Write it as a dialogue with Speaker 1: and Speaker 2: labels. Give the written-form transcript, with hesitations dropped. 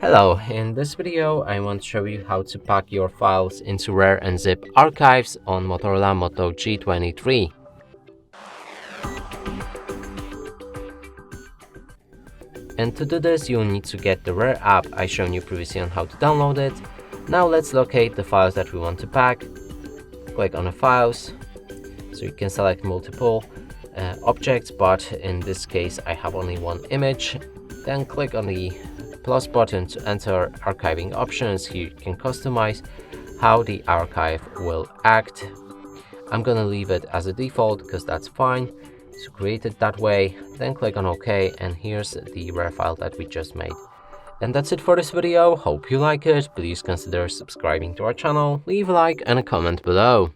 Speaker 1: Hello, in this video I want to show you how to pack your files into RAR and zip archives on Motorola Moto G23. And to do this you'll need to get the RAR app I shown you previously on how to download it. Now let's locate the files that we want to pack. Click on the files, so you can select multiple objects, but in this case I have only one image. Then click on the plus button to enter archiving options. Here you can customize how the archive will act. I'm gonna leave it as a default because that's fine. So create it that way, then click on OK, and here's the RAR file that we just made. And that's it for this video. Hope you like it. Please consider subscribing to our channel, leave a like and a comment below.